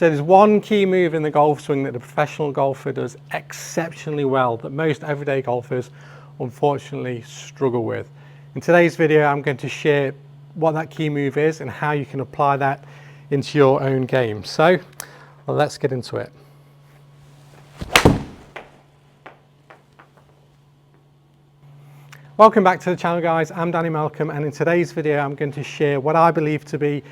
So there's one key move in the golf swing that the professional golfer does exceptionally well that most everyday golfers unfortunately struggle with. In today's video, I'm going to share what that key move is and how you can apply that into your own game. So let's get into it. Welcome back to the channel, guys. I'm Danny Malcolm, and in today's video I'm going to share what I believe to be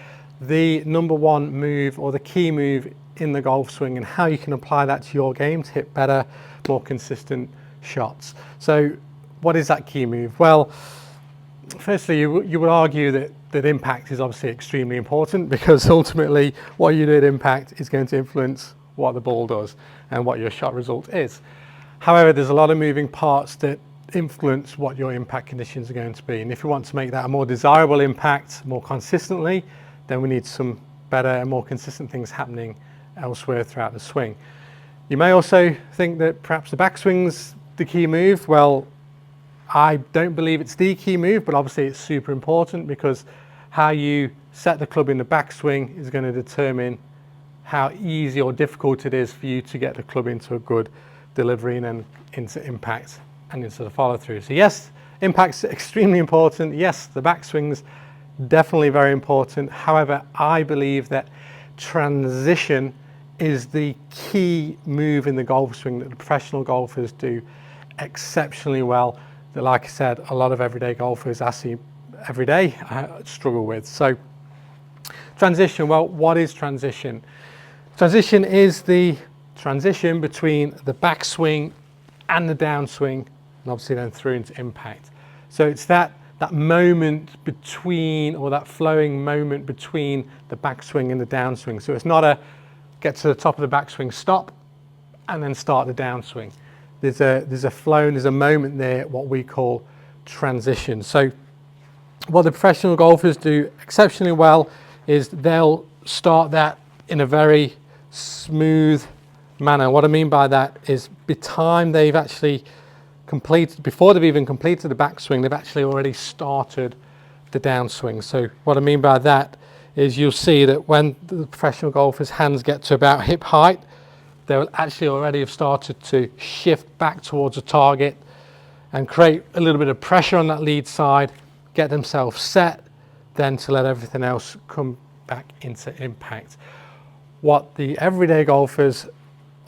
the number one move or the key move in the golf swing and how you can apply that to your game to hit better, more consistent shots. So what is that key move? Well, firstly, you would argue that impact is obviously extremely important, because ultimately what you do at impact is going to influence what the ball does and what your shot result is. However, there's a lot of moving parts that influence what your impact conditions are going to be, and if you want to make that a more desirable impact more consistently, then we need some better and more consistent things happening elsewhere throughout the swing. You may also think that perhaps the backswing's the key move. Well, I don't believe it's the key move, but obviously it's super important, because how you set the club in the backswing is going to determine how easy or difficult it is for you to get the club into a good delivery and then into impact and into the follow through. So yes, impact's extremely important. Yes, the backswing's definitely very important. However, I believe that transition is the key move in the golf swing that the professional golfers do exceptionally well, that, like I said, a lot of everyday golfers I see every day struggle with. So transition, well, what is transition? Transition is the transition between the backswing and the downswing, and obviously then through into impact. So it's that moment between, or that flowing moment between the backswing and the downswing. So it's not a get to the top of the backswing, stop, and then start the downswing. There's a flow and there's a moment there, what we call transition. So what the professional golfers do exceptionally well is they'll start that in a very smooth manner. What I mean by that is, by the time they've actually completed, before they've even completed the backswing, they've actually already started the downswing. So what I mean by that is, you'll see that when the professional golfer's hands get to about hip height, they'll actually already have started to shift back towards a target and create a little bit of pressure on that lead side, get themselves set, then to let everything else come back into impact. What the everyday golfers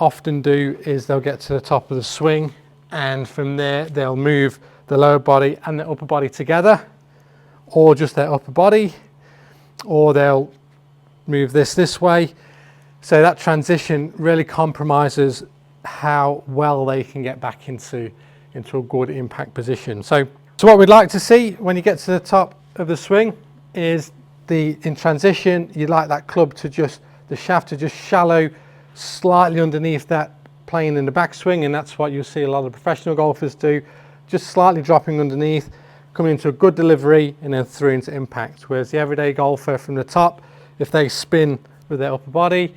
often do is they'll get to the top of the swing, and from there they'll move the lower body and the upper body together, or just their upper body, or they'll move this way. So that transition really compromises how well they can get back into a good impact position. So what we'd like to see when you get to the top of the swing is, in transition, you'd like that club to the shaft to just shallow slightly underneath that plane in the backswing, and that's what you'll see a lot of professional golfers do, just slightly dropping underneath, coming into a good delivery and then through into impact. Whereas the everyday golfer from the top, if they spin with their upper body,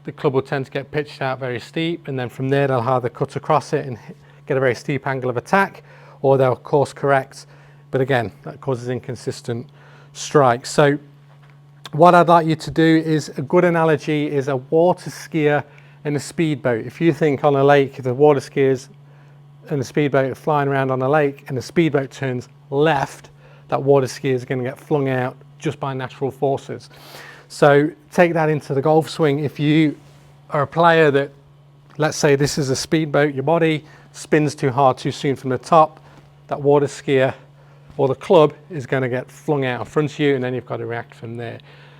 the club will tend to get pitched out very steep, and then from there they'll either cut across it and get a very steep angle of attack, or they'll course correct, but again, that causes inconsistent strikes. So what I'd like you to do is, a good analogy is a water skier and a speedboat. If you think on a lake, the water skiers and the speedboat are flying around on a lake, and the speedboat turns left, that water skier is going to get flung out just by natural forces. So take that into the golf swing. If you are a player that, let's say this is a speedboat, your body spins too hard too soon from the top, that water skier or the club is going to get flung out in front of you, and then you've got to react from there.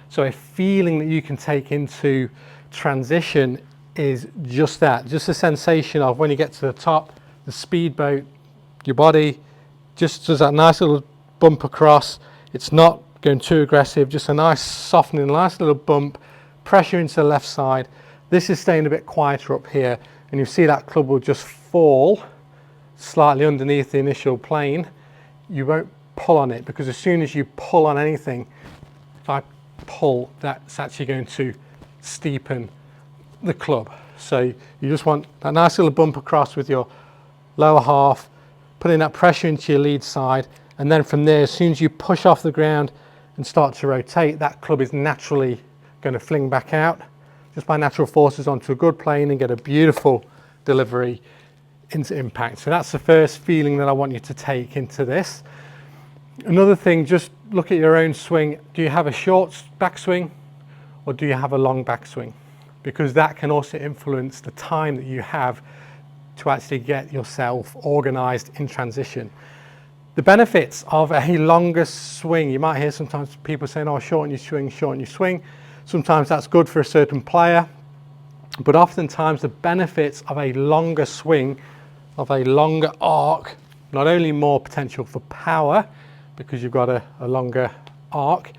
So a feeling that you can take into transition is just that, just a sensation of, when you get to the top, the speedboat, your body just does that nice little bump across. It's not going too aggressive, just a nice softening, nice little bump, pressure into the left side. This is staying a bit quieter up here, and you see that club will just fall slightly underneath the initial plane. You won't pull on it, because as soon as you pull on anything, if I pull, that's actually going to steepen the club. So you just want that nice little bump across with your lower half, putting that pressure into your lead side, and then from there, as soon as you push off the ground and start to rotate, that club is naturally going to fling back out, just by natural forces onto a good plane and get a beautiful delivery into impact. So that's the first feeling that I want you to take into this. Another thing, just look at your own swing. Do you have a short backswing or do you have a long backswing? Because that can also influence the time that you have to actually get yourself organized in transition. The benefits of a longer swing, you might hear sometimes people saying, oh, shorten your swing, shorten your swing. Sometimes that's good for a certain player, but oftentimes the benefits of a longer swing, of a longer arc, not only more potential for power, because you've got a longer arc,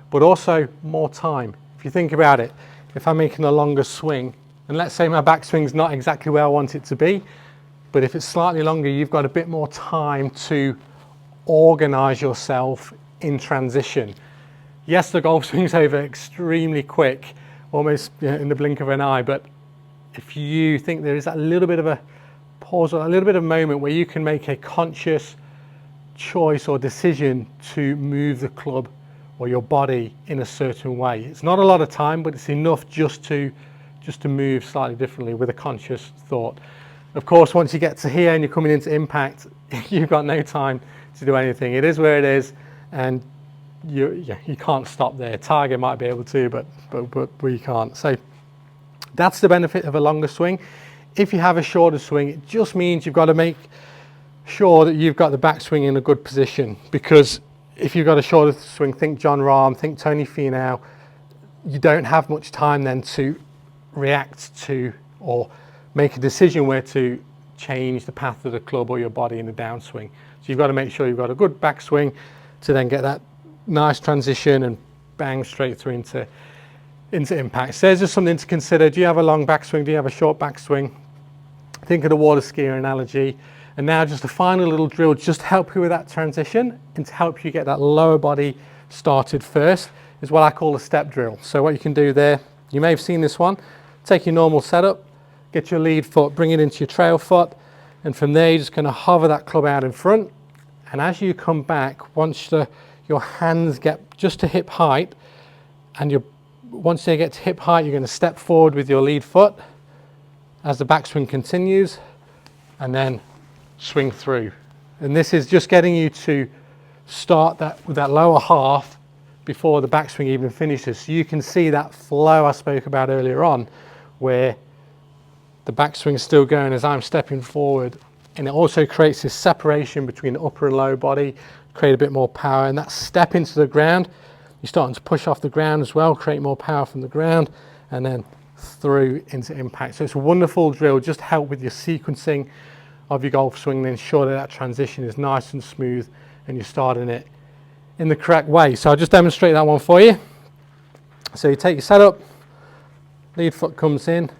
but also more time. If you think about it, if I'm making a longer swing, and let's say my backswing's not exactly where I want it to be, but if it's slightly longer, you've got a bit more time to organize yourself in transition. Yes, the golf swing's over extremely quick, almost in the blink of an eye, but if you think there is that little bit of a pause or a little bit of a moment where you can make a conscious choice or decision to move the club or your body in a certain way. It's not a lot of time, but it's enough just to move slightly differently with a conscious thought. Of course, once you get to here and you're coming into impact, you've got no time to do anything. It is where it is, and you can't stop there. Tiger might be able to, but we can't. So that's the benefit of a longer swing. If you have a shorter swing, it just means you've got to make sure that you've got the backswing in a good position, because if you've got a shorter swing, think Jon Rahm, think Tony Finau, you don't have much time then to react to or make a decision where to change the path of the club or your body in the downswing. So you've got to make sure you've got a good backswing to then get that nice transition and bang straight through into impact. So there's just something to consider. Do you have a long backswing? Do you have a short backswing? Think of the water skier analogy. And now just a final little drill just to help you with that transition and to help you get that lower body started first is what I call a step drill. So what you can do there, you may have seen this one, take your normal setup, get your lead foot, bring it into your trail foot, and from there you're just going to hover that club out in front, and as you come back, once your hands get just to hip height, and once they get to hip height, you're going to step forward with your lead foot as the backswing continues, and then swing through. And this is just getting you to start that with that lower half before the backswing even finishes. So you can see that flow I spoke about earlier on, where the backswing is still going as I'm stepping forward, and it also creates this separation between the upper and lower body, create a bit more power, and that step into the ground, you're starting to push off the ground as well, create more power from the ground, and then through into impact. So it's a wonderful drill, just to help with your sequencing of your golf swing and ensure that that transition is nice and smooth and you're starting it in the correct way. So I'll just demonstrate that one for you. So you take your setup, lead foot comes in.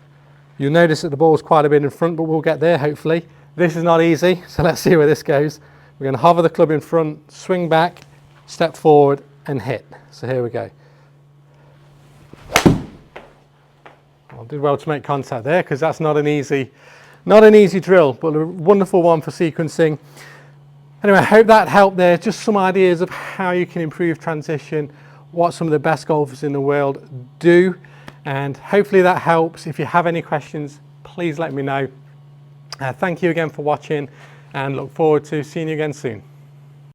You'll notice that the ball's quite a bit in front, but we'll get there hopefully. This is not easy, so let's see where this goes. We're going to hover the club in front, swing back, step forward and hit. So here we go. I did well to make contact there, because that's not an easy drill, but a wonderful one for sequencing. Anyway, I hope that helped there. Just some ideas of how you can improve transition, what some of the best golfers in the world do, and hopefully that helps. If you have any questions, please let me know. Thank you again for watching, and look forward to seeing you again soon.